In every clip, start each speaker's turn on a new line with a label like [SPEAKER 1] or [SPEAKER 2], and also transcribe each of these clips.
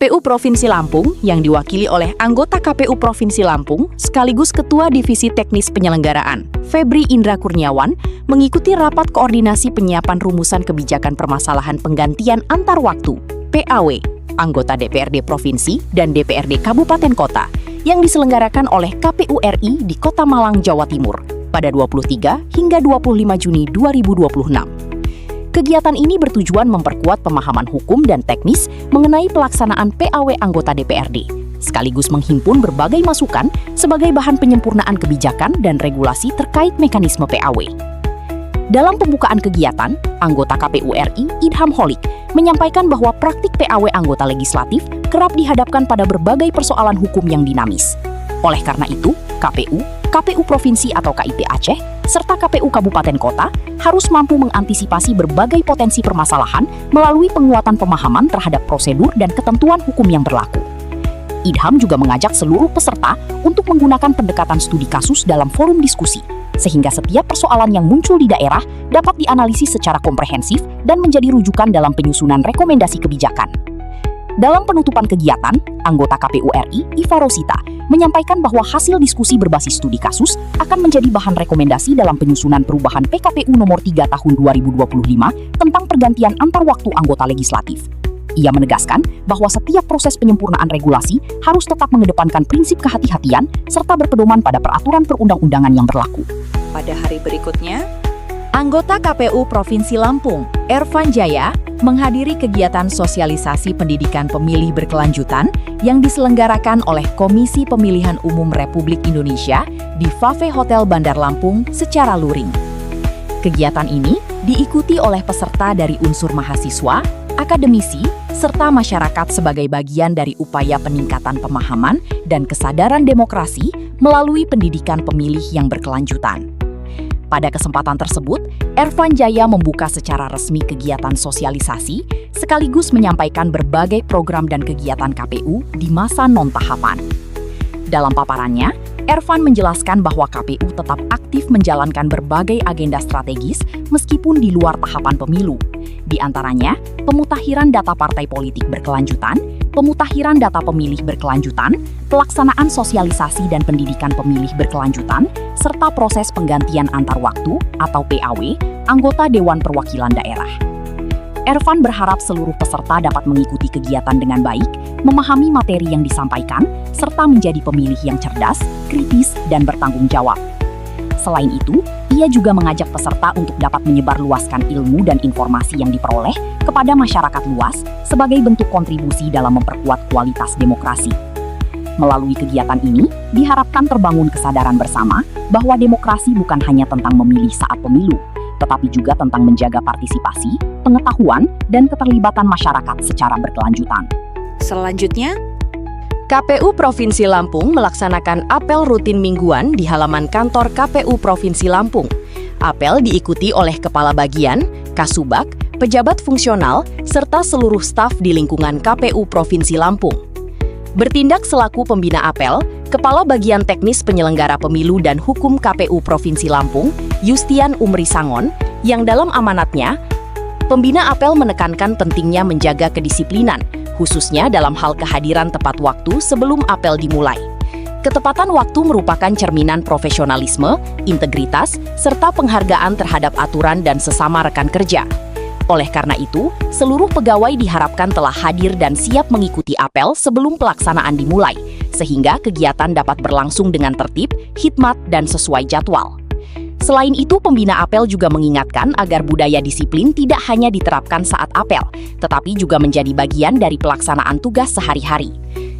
[SPEAKER 1] KPU Provinsi Lampung yang diwakili oleh anggota KPU Provinsi Lampung sekaligus Ketua Divisi Teknis Penyelenggaraan, Febri Indra Kurniawan, mengikuti rapat koordinasi penyiapan rumusan kebijakan permasalahan penggantian antar waktu (PAW) anggota DPRD Provinsi dan DPRD Kabupaten Kota yang diselenggarakan oleh KPU RI di Kota Malang, Jawa Timur pada 23 hingga 25 Juni 2026. Kegiatan ini bertujuan memperkuat pemahaman hukum dan teknis mengenai pelaksanaan PAW anggota DPRD, sekaligus menghimpun berbagai masukan sebagai bahan penyempurnaan kebijakan dan regulasi terkait mekanisme PAW. Dalam pembukaan kegiatan, anggota KPU RI Idham Holik menyampaikan bahwa praktik PAW anggota legislatif kerap dihadapkan pada berbagai persoalan hukum yang dinamis. Oleh karena itu, KPU Provinsi atau KIP Aceh, serta KPU Kabupaten Kota harus mampu mengantisipasi berbagai potensi permasalahan melalui penguatan pemahaman terhadap prosedur dan ketentuan hukum yang berlaku. Idham juga mengajak seluruh peserta untuk menggunakan pendekatan studi kasus dalam forum diskusi, sehingga setiap persoalan yang muncul di daerah dapat dianalisis secara komprehensif dan menjadi rujukan dalam penyusunan rekomendasi kebijakan. Dalam penutupan kegiatan, anggota KPU RI, Iva Rosita, menyampaikan bahwa hasil diskusi berbasis studi kasus akan menjadi bahan rekomendasi dalam penyusunan perubahan PKPU nomor 3 tahun 2025 tentang pergantian antar waktu anggota legislatif. Ia menegaskan bahwa setiap proses penyempurnaan regulasi harus tetap mengedepankan prinsip kehati-hatian serta berpedoman pada peraturan perundang-undangan yang berlaku.
[SPEAKER 2] Pada hari berikutnya, anggota KPU Provinsi Lampung, Ervan Jaya, menghadiri kegiatan sosialisasi pendidikan pemilih berkelanjutan yang diselenggarakan oleh Komisi Pemilihan Umum Republik Indonesia di Fave Hotel Bandar Lampung secara luring. Kegiatan ini diikuti oleh peserta dari unsur mahasiswa, akademisi, serta masyarakat sebagai bagian dari upaya peningkatan pemahaman dan kesadaran demokrasi melalui pendidikan pemilih yang berkelanjutan. Pada kesempatan tersebut, Ervan Jaya membuka secara resmi kegiatan sosialisasi sekaligus menyampaikan berbagai program dan kegiatan KPU di masa non-tahapan. Dalam paparannya, Ervan menjelaskan bahwa KPU tetap aktif menjalankan berbagai agenda strategis meskipun di luar tahapan pemilu. Di antaranya, pemutakhiran data partai politik berkelanjutan, pemutakhiran data pemilih berkelanjutan, pelaksanaan sosialisasi dan pendidikan pemilih berkelanjutan, serta proses penggantian antar waktu atau PAW anggota Dewan Perwakilan Daerah. Ervan berharap seluruh peserta dapat mengikuti kegiatan dengan baik, memahami materi yang disampaikan, serta menjadi pemilih yang cerdas, kritis, dan bertanggung jawab. Selain itu, ia juga mengajak peserta untuk dapat menyebarluaskan ilmu dan informasi yang diperoleh kepada masyarakat luas sebagai bentuk kontribusi dalam memperkuat kualitas demokrasi. Melalui kegiatan ini, diharapkan terbangun kesadaran bersama bahwa demokrasi bukan hanya tentang memilih saat pemilu, tetapi juga tentang menjaga partisipasi, pengetahuan, dan keterlibatan masyarakat secara berkelanjutan. Selanjutnya,
[SPEAKER 1] KPU Provinsi Lampung melaksanakan apel rutin mingguan di halaman kantor KPU Provinsi Lampung. Apel diikuti oleh Kepala Bagian, Kasubag, pejabat fungsional, serta seluruh staf di lingkungan KPU Provinsi Lampung. Bertindak selaku pembina apel, Kepala Bagian Teknis Penyelenggara Pemilu dan Hukum KPU Provinsi Lampung, Yustian Umri Sangon, yang dalam amanatnya, pembina apel menekankan pentingnya menjaga kedisiplinan, khususnya dalam hal kehadiran tepat waktu sebelum apel dimulai. Ketepatan waktu merupakan cerminan profesionalisme, integritas, serta penghargaan terhadap aturan dan sesama rekan kerja. Oleh karena itu, seluruh pegawai diharapkan telah hadir dan siap mengikuti apel sebelum pelaksanaan dimulai, sehingga kegiatan dapat berlangsung dengan tertib, hikmat, dan sesuai jadwal. Selain itu, pembina apel juga mengingatkan agar budaya disiplin tidak hanya diterapkan saat apel, tetapi juga menjadi bagian dari pelaksanaan tugas sehari-hari.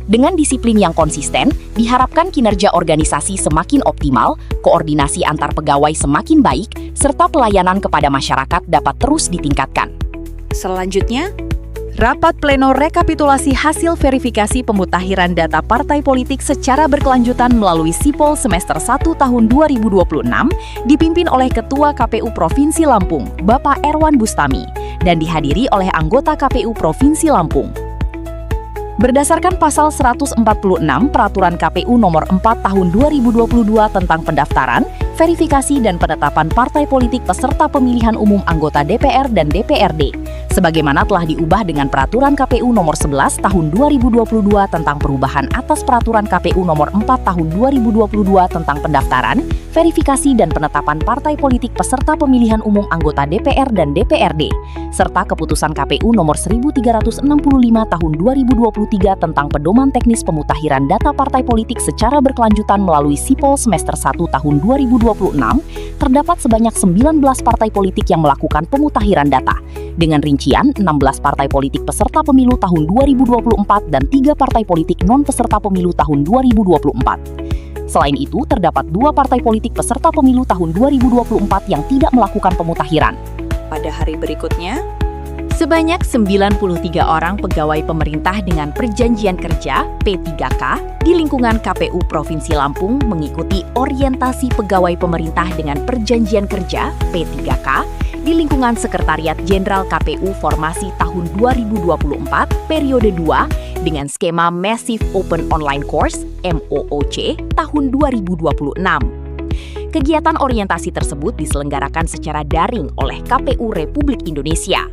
[SPEAKER 1] Dengan disiplin yang konsisten, diharapkan kinerja organisasi semakin optimal, koordinasi antar pegawai semakin baik, serta pelayanan kepada masyarakat dapat terus ditingkatkan.
[SPEAKER 2] Selanjutnya, rapat pleno rekapitulasi hasil verifikasi pemutakhiran data partai politik secara berkelanjutan melalui Sipol semester 1 tahun 2026 dipimpin oleh Ketua KPU Provinsi Lampung, Bapak Erwan Bustami, dan dihadiri oleh anggota KPU Provinsi Lampung. Berdasarkan pasal 146 Peraturan KPU nomor 4 tahun 2022 tentang pendaftaran, verifikasi dan penetapan partai politik peserta pemilihan umum anggota DPR dan DPRD,
[SPEAKER 1] sebagaimana telah diubah dengan Peraturan KPU Nomor 11 Tahun 2022 tentang perubahan atas Peraturan KPU Nomor 4 Tahun 2022 tentang pendaftaran, verifikasi dan penetapan partai politik peserta pemilihan umum anggota DPR dan DPRD, serta Keputusan KPU Nomor 1365 Tahun 2023 tentang pedoman teknis pemutakhiran data partai politik secara berkelanjutan melalui Sipol semester 1 tahun 2026, terdapat sebanyak 19 partai politik yang melakukan pemutakhiran data, dengan rincian 16 partai politik peserta pemilu tahun 2024 dan 3 partai politik non-peserta pemilu tahun 2024. Selain itu, terdapat 2 partai politik peserta pemilu tahun 2024 yang tidak melakukan pemutakhiran.
[SPEAKER 2] Pada hari berikutnya, sebanyak 93 orang pegawai pemerintah dengan perjanjian kerja P3K di lingkungan KPU Provinsi Lampung mengikuti orientasi pegawai pemerintah dengan perjanjian kerja P3K di lingkungan Sekretariat Jenderal KPU Formasi tahun 2024 periode 2 dengan skema Massive Open Online Course MOOC tahun 2026. Kegiatan orientasi tersebut diselenggarakan secara daring oleh KPU Republik Indonesia.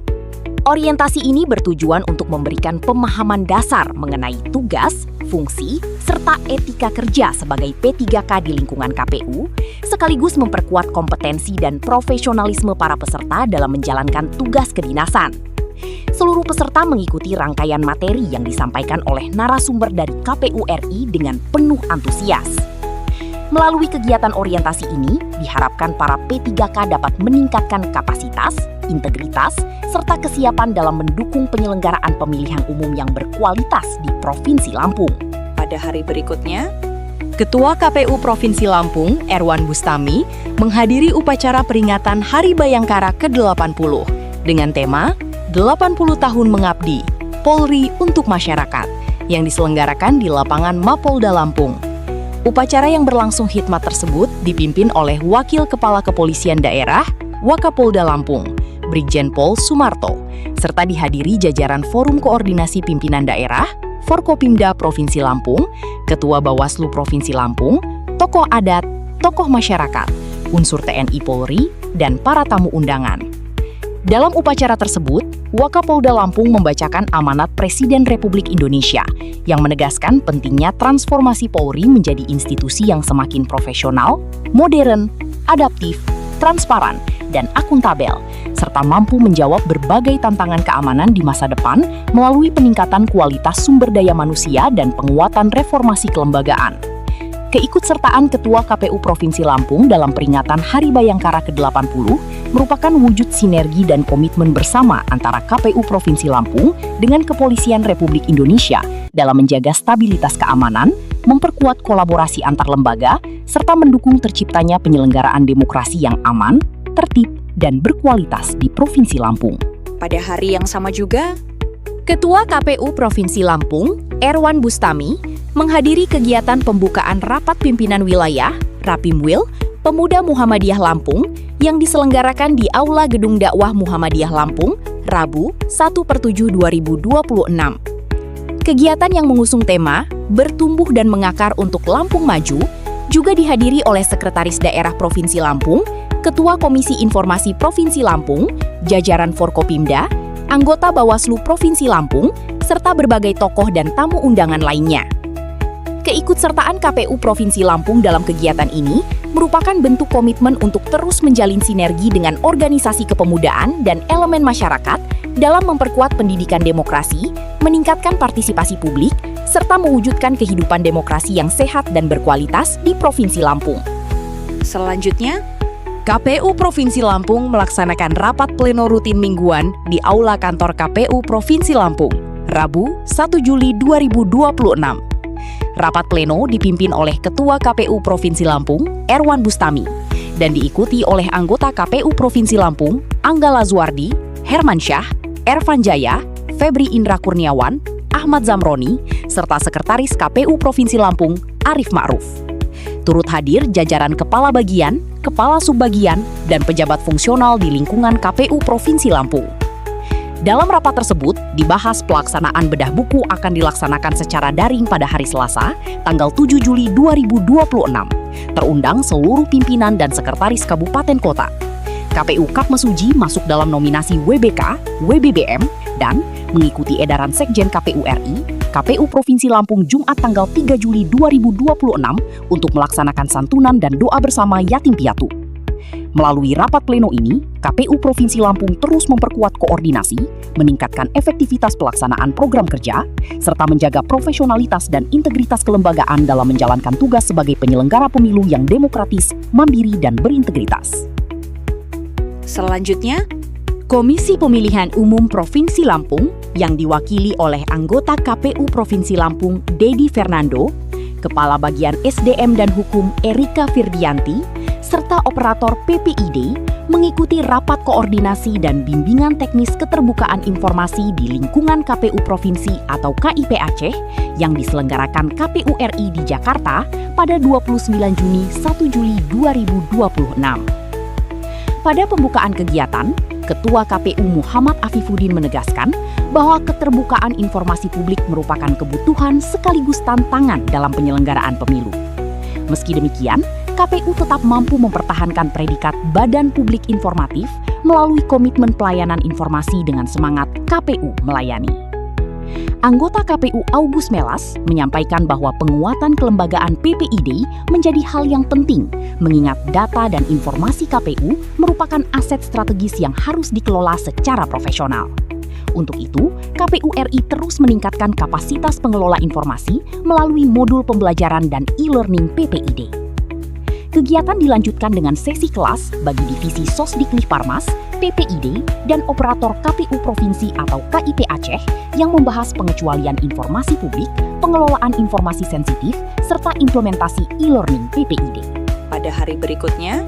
[SPEAKER 2] Orientasi ini bertujuan untuk memberikan pemahaman dasar mengenai tugas, fungsi, serta etika kerja sebagai P3K di lingkungan KPU, sekaligus memperkuat kompetensi dan profesionalisme para peserta dalam menjalankan tugas kedinasan. Seluruh peserta mengikuti rangkaian materi yang disampaikan oleh narasumber dari KPU RI dengan penuh antusias. Melalui kegiatan orientasi ini, diharapkan para P3K dapat meningkatkan kapasitas, integritas, serta kesiapan dalam mendukung penyelenggaraan pemilihan umum yang berkualitas di Provinsi Lampung. Pada hari berikutnya,
[SPEAKER 1] Ketua KPU Provinsi Lampung, Erwan Bustami, menghadiri upacara peringatan Hari Bayangkara ke-80 dengan tema 80 Tahun Mengabdi, Polri untuk Masyarakat, yang diselenggarakan di lapangan Mapolda Lampung. Upacara yang berlangsung khidmat tersebut dipimpin oleh Wakil Kepala Kepolisian Daerah, Wakapolda Lampung, Brigjen Pol Sumarto, serta dihadiri jajaran Forum Koordinasi Pimpinan Daerah, Forkopimda Provinsi Lampung, Ketua Bawaslu Provinsi Lampung, tokoh adat, tokoh masyarakat, unsur TNI Polri, dan para tamu undangan. Dalam upacara tersebut, Wakapolda Lampung membacakan amanat Presiden Republik Indonesia yang menegaskan pentingnya transformasi Polri menjadi institusi yang semakin profesional, modern, adaptif, transparan, dan akuntabel, serta mampu menjawab berbagai tantangan keamanan di masa depan melalui peningkatan kualitas sumber daya manusia dan penguatan reformasi kelembagaan. Keikutsertaan Ketua KPU Provinsi Lampung dalam peringatan Hari Bayangkara ke-80 merupakan wujud sinergi dan komitmen bersama antara KPU Provinsi Lampung dengan Kepolisian Republik Indonesia dalam menjaga stabilitas keamanan, memperkuat kolaborasi antar lembaga, serta mendukung terciptanya penyelenggaraan demokrasi yang aman, tertib, dan berkualitas di Provinsi Lampung.
[SPEAKER 2] pada hari yang sama juga,
[SPEAKER 1] Ketua KPU Provinsi Lampung, Erwan Bustami, menghadiri kegiatan pembukaan Rapat Pimpinan Wilayah, Rapimwil, Pemuda Muhammadiyah Lampung, yang diselenggarakan di Aula Gedung Dakwah Muhammadiyah Lampung, Rabu, 1/7/2026. Kegiatan yang mengusung tema Bertumbuh dan Mengakar untuk Lampung Maju juga dihadiri oleh Sekretaris Daerah Provinsi Lampung, Ketua Komisi Informasi Provinsi Lampung, jajaran Forkopimda, anggota Bawaslu Provinsi Lampung, serta berbagai tokoh dan tamu undangan lainnya. Keikutsertaan KPU Provinsi Lampung dalam kegiatan ini merupakan bentuk komitmen untuk terus menjalin sinergi dengan organisasi kepemudaan dan elemen masyarakat dalam memperkuat pendidikan demokrasi, meningkatkan partisipasi publik, serta mewujudkan kehidupan demokrasi yang sehat dan berkualitas di Provinsi Lampung.
[SPEAKER 2] selanjutnya,
[SPEAKER 1] KPU Provinsi Lampung melaksanakan rapat pleno rutin mingguan di Aula Kantor KPU Provinsi Lampung, Rabu, 1 Juli 2026. Rapat pleno dipimpin oleh Ketua KPU Provinsi Lampung, Erwan Bustami, dan diikuti oleh anggota KPU Provinsi Lampung, Angga Lazuardi, Herman Syah, Ervan Jaya, Febri Indra Kurniawan, Ahmad Zamroni, serta Sekretaris KPU Provinsi Lampung, Arif Ma'ruf. Turut hadir jajaran kepala bagian, kepala subbagian, dan pejabat fungsional di lingkungan KPU Provinsi Lampung. Dalam rapat tersebut, dibahas pelaksanaan bedah buku akan dilaksanakan secara daring pada hari Selasa, tanggal 7 Juli 2026. Terundang seluruh pimpinan dan sekretaris kabupaten kota. KPU Katmesuji masuk dalam nominasi WBK, WBBM, dan mengikuti edaran Sekjen KPU RI, KPU Provinsi Lampung Jumat tanggal 3 Juli 2026 untuk melaksanakan santunan dan doa bersama yatim piatu. Melalui rapat pleno ini, KPU Provinsi Lampung terus memperkuat koordinasi, meningkatkan efektivitas pelaksanaan program kerja, serta menjaga profesionalitas dan integritas kelembagaan dalam menjalankan tugas sebagai penyelenggara pemilu yang demokratis, mandiri, dan berintegritas.
[SPEAKER 2] Selanjutnya,
[SPEAKER 1] Komisi Pemilihan Umum Provinsi Lampung yang diwakili oleh anggota KPU Provinsi Lampung Dedi Fernando, Kepala Bagian SDM dan Hukum Erika Firdianti, serta operator PPID mengikuti rapat koordinasi dan bimbingan teknis keterbukaan informasi di lingkungan KPU Provinsi atau KIP Aceh yang diselenggarakan KPU RI di Jakarta pada 29 Juni 1 Juli 2026. Pada pembukaan kegiatan, Ketua KPU Muhammad Afifuddin menegaskan bahwa keterbukaan informasi publik merupakan kebutuhan sekaligus tantangan dalam penyelenggaraan pemilu. Meski demikian, KPU tetap mampu mempertahankan predikat Badan Publik Informatif melalui komitmen pelayanan informasi dengan semangat KPU melayani. Anggota KPU August Melas menyampaikan bahwa penguatan kelembagaan PPID menjadi hal yang penting, mengingat data dan informasi KPU merupakan aset strategis yang harus dikelola secara profesional. Untuk itu, KPU RI terus meningkatkan kapasitas pengelola informasi melalui modul pembelajaran dan e-learning PPID. Kegiatan dilanjutkan dengan sesi kelas bagi divisi Sosdiklik Parmas, PPID, dan operator KPU Provinsi atau KIP Aceh yang membahas pengecualian informasi publik, pengelolaan informasi sensitif, serta implementasi e-learning PPID.
[SPEAKER 2] pada hari berikutnya,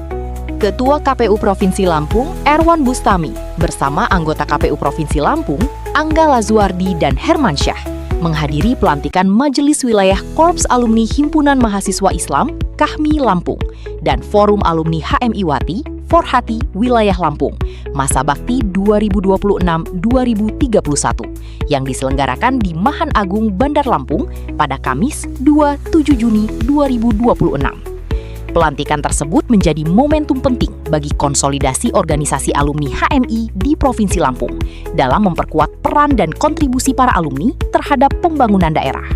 [SPEAKER 1] Ketua KPU Provinsi Lampung, Erwan Bustami, bersama anggota KPU Provinsi Lampung, Angga Lazuardi dan Hermansyah, menghadiri pelantikan Majelis Wilayah Korps Alumni Himpunan Mahasiswa Islam, KAHMI Lampung, dan Forum Alumni HMI Wati, Forhati Wilayah Lampung, Masa Bakti 2026-2031, yang diselenggarakan di Mahan Agung Bandar Lampung pada Kamis 27 Juni 2026. Pelantikan tersebut menjadi momentum penting bagi konsolidasi organisasi alumni HMI di Provinsi Lampung dalam memperkuat peran dan kontribusi para alumni terhadap pembangunan daerah.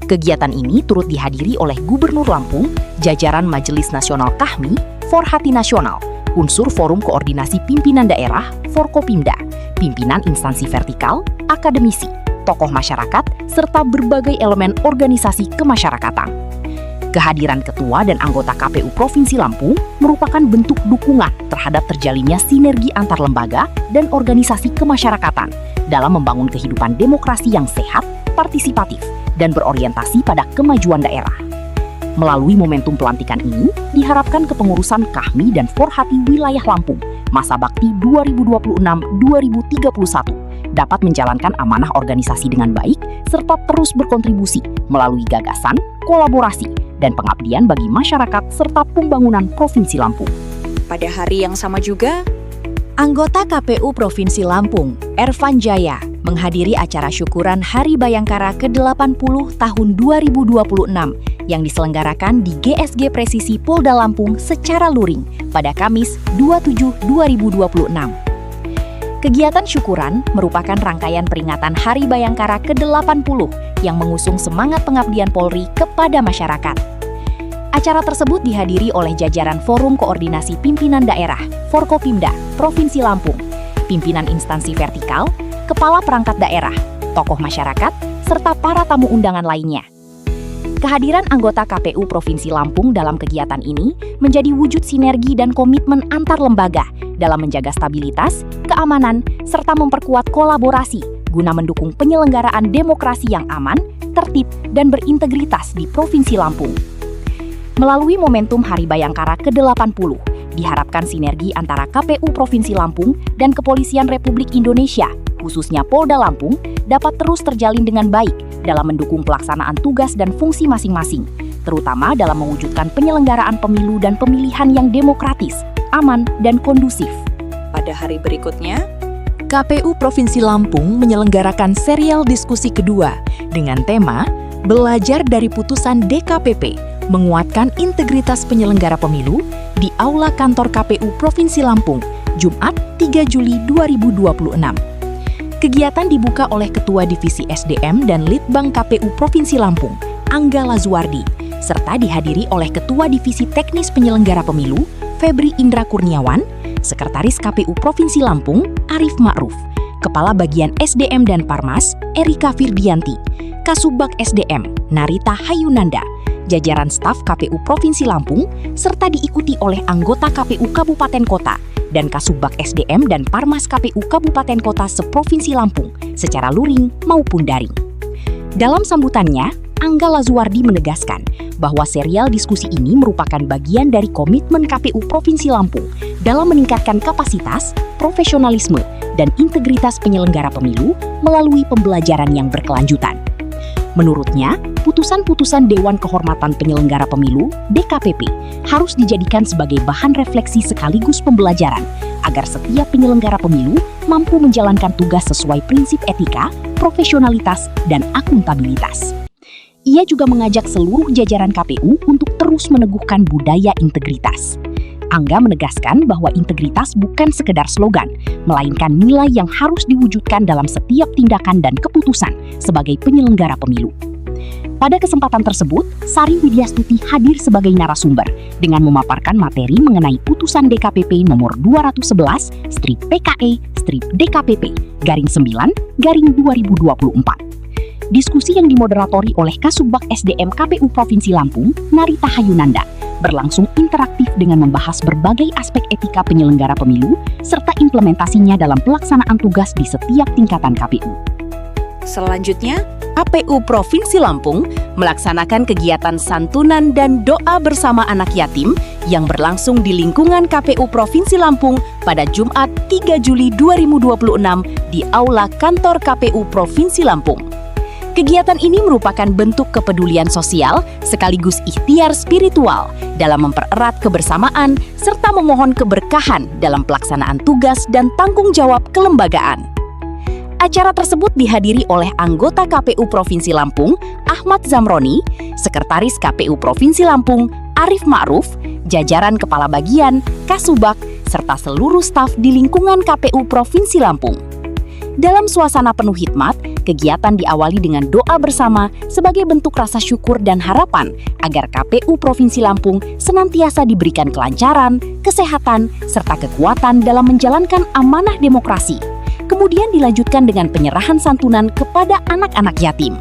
[SPEAKER 1] Kegiatan ini turut dihadiri oleh Gubernur Lampung, jajaran Majelis Nasional KAHMI, Forhati Nasional, unsur Forum Koordinasi Pimpinan Daerah, Forkopimda, pimpinan instansi vertikal, akademisi, tokoh masyarakat, serta berbagai elemen organisasi kemasyarakatan. Kehadiran ketua dan anggota KPU Provinsi Lampung merupakan bentuk dukungan terhadap terjalinnya sinergi antar lembaga dan organisasi kemasyarakatan dalam membangun kehidupan demokrasi yang sehat, partisipatif, dan berorientasi pada kemajuan daerah. Melalui momentum pelantikan ini, diharapkan kepengurusan KAHMI dan Forhati Wilayah Lampung Masa Bakti 2026-2031 dapat menjalankan amanah organisasi dengan baik serta terus berkontribusi melalui gagasan, kolaborasi, dan pengabdian bagi masyarakat serta pembangunan Provinsi Lampung.
[SPEAKER 2] pada hari yang sama juga,
[SPEAKER 1] Anggota KPU Provinsi Lampung, Ervan Jaya, menghadiri acara syukuran Hari Bayangkara ke-80 tahun 2026 yang diselenggarakan di GSG Presisi Polda Lampung secara luring pada Kamis 27/2026. Kegiatan syukuran merupakan rangkaian peringatan Hari Bayangkara ke-80 yang mengusung semangat pengabdian Polri kepada masyarakat. Acara tersebut dihadiri oleh jajaran Forum Koordinasi Pimpinan Daerah, Forkopimda, Provinsi Lampung, pimpinan instansi vertikal, kepala perangkat daerah, tokoh masyarakat, serta para tamu undangan lainnya. Kehadiran anggota KPU Provinsi Lampung dalam kegiatan ini menjadi wujud sinergi dan komitmen antar lembaga dalam menjaga stabilitas, keamanan, serta memperkuat kolaborasi guna mendukung penyelenggaraan demokrasi yang aman, tertib, dan berintegritas di Provinsi Lampung. Melalui momentum Hari Bayangkara ke-80, diharapkan sinergi antara KPU Provinsi Lampung dan Kepolisian Republik Indonesia, khususnya Polda Lampung, dapat terus terjalin dengan baik dalam mendukung pelaksanaan tugas dan fungsi masing-masing, terutama dalam mewujudkan penyelenggaraan pemilu dan pemilihan yang demokratis, aman, dan kondusif.
[SPEAKER 2] pada hari berikutnya,
[SPEAKER 1] KPU Provinsi Lampung menyelenggarakan serial diskusi kedua dengan tema Belajar dari Putusan DKPP, Menguatkan Integritas Penyelenggara Pemilu
[SPEAKER 2] di Aula Kantor KPU Provinsi Lampung, Jumat 3 Juli 2026. Kegiatan dibuka oleh Ketua Divisi SDM dan Litbang KPU Provinsi Lampung, Angga Lazuardi, serta dihadiri oleh Ketua Divisi Teknis Penyelenggara Pemilu, Febri Indra Kurniawan, Sekretaris KPU Provinsi Lampung, Arif Ma'ruf, Kepala Bagian SDM dan Parmas, Erika Firdianti, Kasubag SDM, Narita Hayunanda, jajaran staf KPU Provinsi Lampung, serta diikuti oleh anggota KPU Kabupaten Kota dan Kasubag SDM dan Parmas KPU Kabupaten Kota seprovinsi Lampung secara luring maupun daring. Dalam sambutannya, Angga Lazuardi menegaskan bahwa serial diskusi ini merupakan bagian dari komitmen KPU Provinsi Lampung dalam meningkatkan kapasitas, profesionalisme, dan integritas penyelenggara pemilu melalui pembelajaran yang berkelanjutan. Menurutnya, putusan-putusan Dewan Kehormatan Penyelenggara Pemilu (DKPP) harus dijadikan sebagai bahan refleksi sekaligus pembelajaran agar setiap penyelenggara pemilu mampu menjalankan tugas sesuai prinsip etika, profesionalitas, dan akuntabilitas. Ia juga mengajak seluruh jajaran KPU untuk terus meneguhkan budaya integritas. Angga menegaskan bahwa integritas bukan sekedar slogan, melainkan nilai yang harus diwujudkan dalam setiap tindakan dan keputusan sebagai penyelenggara pemilu. Pada kesempatan tersebut, Sari Widyastuti hadir sebagai narasumber dengan memaparkan materi mengenai putusan DKPP nomor 211/PKE/DKPP/9/2024. Diskusi yang dimoderatori oleh Kasubag SDM KPU Provinsi Lampung, Narita Hayunanda, berlangsung interaktif dengan membahas berbagai aspek etika penyelenggara pemilu serta implementasinya dalam pelaksanaan tugas di setiap tingkatan KPU.
[SPEAKER 1] Selanjutnya, KPU Provinsi Lampung melaksanakan kegiatan santunan dan doa bersama anak yatim yang berlangsung di lingkungan KPU Provinsi Lampung pada Jumat 3 Juli 2026 di Aula Kantor KPU Provinsi Lampung. Kegiatan ini merupakan bentuk kepedulian sosial sekaligus ikhtiar spiritual dalam mempererat kebersamaan serta memohon keberkahan dalam pelaksanaan tugas dan tanggung jawab kelembagaan. Acara tersebut dihadiri oleh anggota KPU Provinsi Lampung, Ahmad Zamroni, Sekretaris KPU Provinsi Lampung, Arif Ma'ruf, jajaran Kepala Bagian, Kasubag, serta seluruh staf di lingkungan KPU Provinsi Lampung. Dalam suasana penuh hikmat, kegiatan diawali dengan doa bersama sebagai bentuk rasa syukur dan harapan agar KPU Provinsi Lampung senantiasa diberikan kelancaran, kesehatan, serta kekuatan dalam menjalankan amanah demokrasi. Kemudian dilanjutkan dengan penyerahan santunan kepada anak-anak yatim.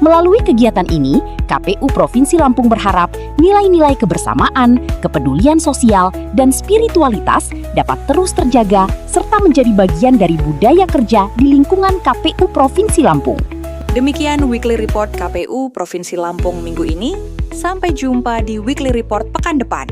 [SPEAKER 1] Melalui kegiatan ini, KPU Provinsi Lampung berharap nilai-nilai kebersamaan, kepedulian sosial, dan spiritualitas dapat terus terjaga serta menjadi bagian dari budaya kerja di lingkungan KPU Provinsi Lampung.
[SPEAKER 3] Demikian Weekly Report KPU Provinsi Lampung minggu ini. Sampai jumpa di Weekly Report pekan depan.